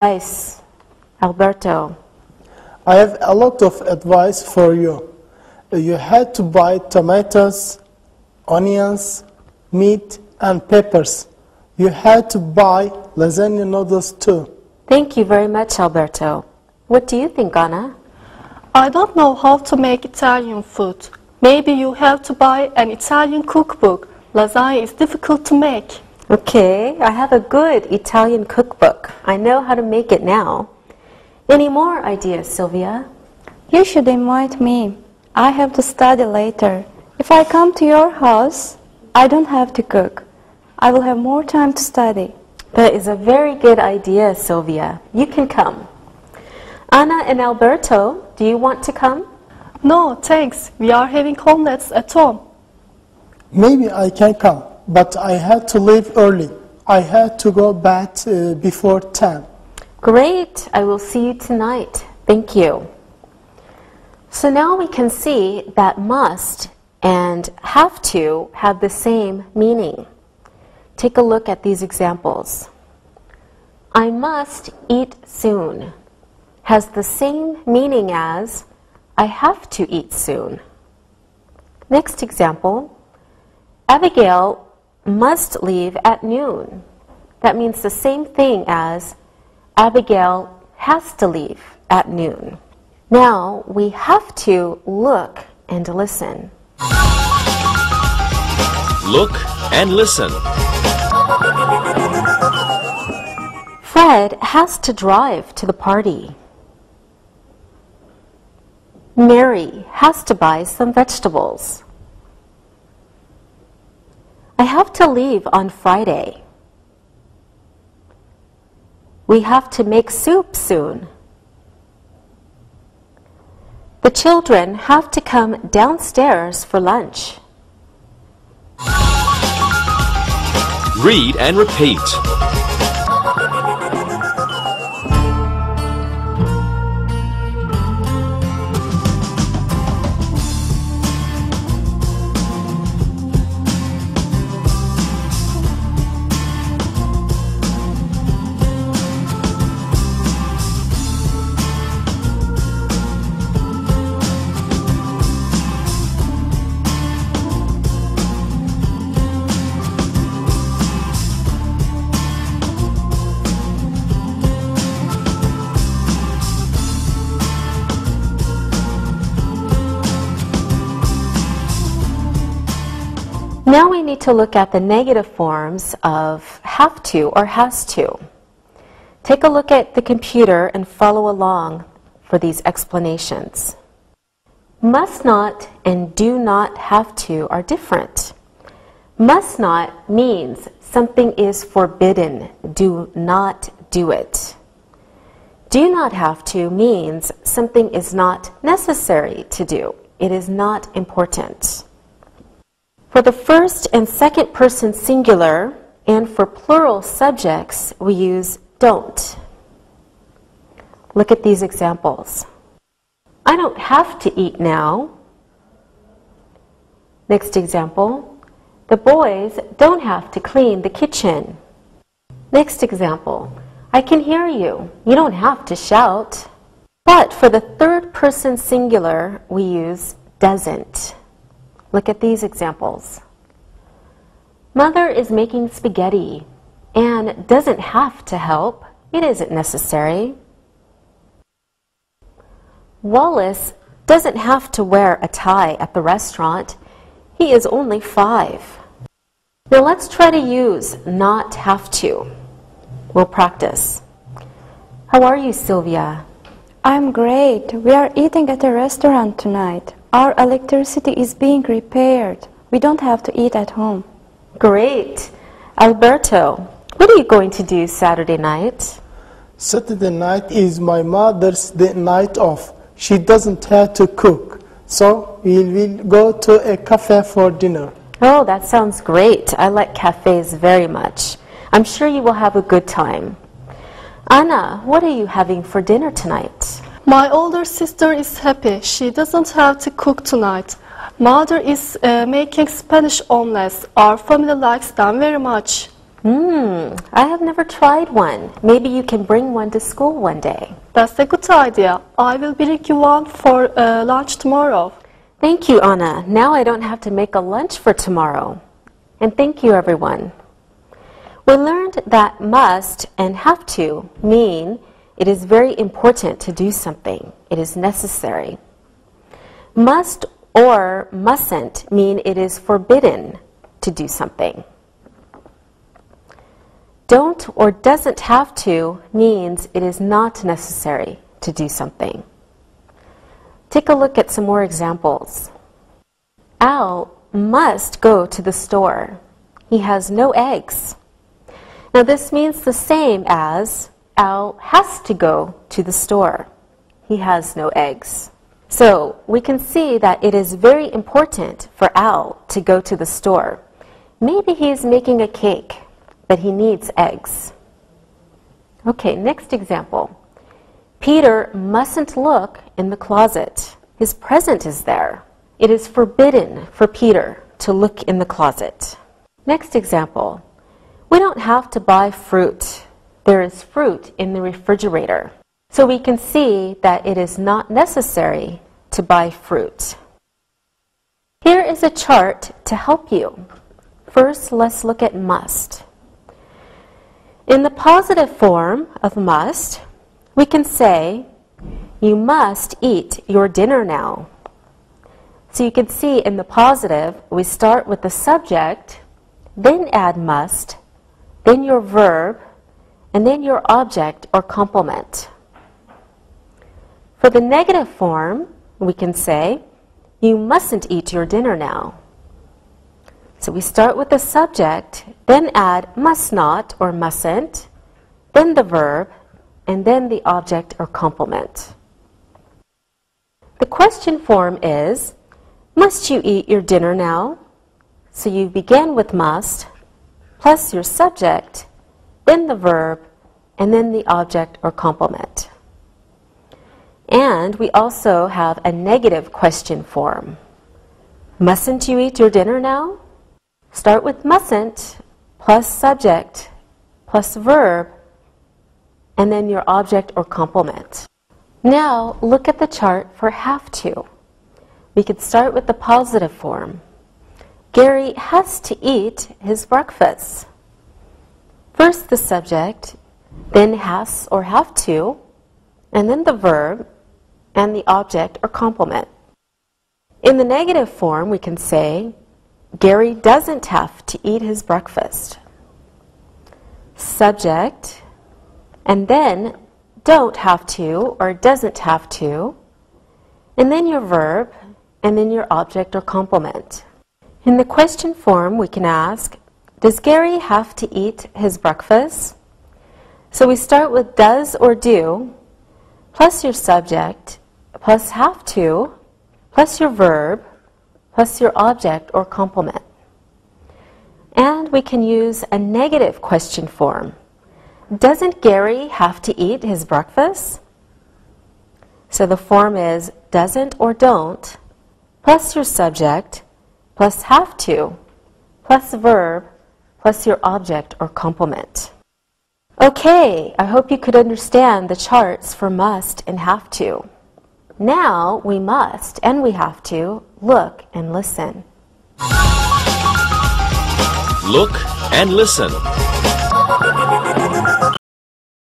Advice, Alberto. I have a lot of advice for you. You had to buy tomatoes, onions, meat, and peppers. You had to buy lasagna noodles too. Thank you very much, Alberto. What do you think, Anna? I don't know how to make Italian food. Maybe you have to buy an Italian cookbook. Lasagna is difficult to make. Okay, I have a good Italian cookbook. I know how to make it now. Any more ideas, Sylvia? You should invite me. I have to study later. If I come to your house, I don't have to cook. I will have more time to study. That is a very good idea, Sylvia. You can come. Anna and Alberto, do you want to come? No, thanks. We are having omelets at home. Maybe I can come, but I had to leave early. I had to go back before 10. Great. I will see you tonight. Thank you. So now we can see that must and have to have the same meaning. Take a look at these examples. I must eat soon has the same meaning as I have to eat soon. Next example, Abigail must leave at noon. That means the same thing as Abigail has to leave at noon. Now we have to look and listen. Look and listen. Fred has to drive to the party. Mary has to buy some vegetables. I have to leave on Friday. We have to make soup soon. The children have to come downstairs for lunch. Read and repeat. Now we need to look at the negative forms of have to or has to. Take a look at the computer and follow along for these explanations. Must not and do not have to are different. Must not means something is forbidden. Do not do it. Do not have to means something is not necessary to do. It is not important. For the first and second person singular and for plural subjects, we use don't. Look at these examples. I don't have to eat now. Next example, the boys don't have to clean the kitchen. Next example, I can hear you. You don't have to shout. But for the third person singular, we use doesn't. Look at these examples. Mother is making spaghetti and doesn't have to help. It isn't necessary. Wallace doesn't have to wear a tie at the restaurant. He is only 5. Now let's try to use not have to. We'll practice. How are you, Sylvia? I'm great. We are eating at a restaurant tonight. Our electricity is being repaired. We don't have to eat at home. Great. Alberto, what are you going to do Saturday night? Saturday night is my mother's night off. She doesn't have to cook. So we will go to a cafe for dinner. Oh, that sounds great. I like cafes very much. I'm sure you will have a good time. Anna, what are you having for dinner tonight? My older sister is happy. She doesn't have to cook tonight. Mother is making Spanish omelets. Our family likes them very much. I have never tried one. Maybe you can bring one to school one day. That's a good idea. I will bring you one for lunch tomorrow. Thank you, Anna. Now I don't have to make a lunch for tomorrow. And thank you, everyone. We learned that must and have to mean it is very important to do something. It is necessary. Must or mustn't mean it is forbidden to do something. Don't or doesn't have to means it is not necessary to do something. Take a look at some more examples. Al must go to the store. He has no eggs. Now this means the same as Al has to go to the store. He has no eggs. So we can see that it is very important for Al to go to the store. Maybe he is making a cake, but he needs eggs. Okay, next example. Peter mustn't look in the closet. His present is there. It is forbidden for Peter to look in the closet. Next example. We don't have to buy fruit. There is fruit in the refrigerator. So we can see that it is not necessary to buy fruit. Here is a chart to help you. First, let's look at must. In the positive form of must, we can say, you must eat your dinner now. So you can see in the positive, we start with the subject, then add must, then your verb, and then your object or complement. For the negative form, we can say, you mustn't eat your dinner now. So we start with the subject, then add must not or mustn't, then the verb, and then the object or complement. The question form is, must you eat your dinner now? So you begin with must, plus your subject, then the verb, and then the object or complement. And we also have a negative question form. Mustn't you eat your dinner now? Start with mustn't, plus subject, plus verb, and then your object or complement. Now look at the chart for have to. We could start with the positive form. Gary has to eat his breakfast. First the subject, then has or have to, and then the verb, and the object or complement. In the negative form, we can say, Gary doesn't have to eat his breakfast. Subject, and then don't have to or doesn't have to, and then your verb, and then your object or complement. In the question form, we can ask, does Gary have to eat his breakfast? So we start with does or do, plus your subject, plus have to, plus your verb, plus your object or complement. And we can use a negative question form. Doesn't Gary have to eat his breakfast? So the form is doesn't or don't, plus your subject, plus have to, plus verb, plus your object or complement. Okay, I hope you could understand the charts for must and have to. Now we must and we have to look and listen. Look and listen.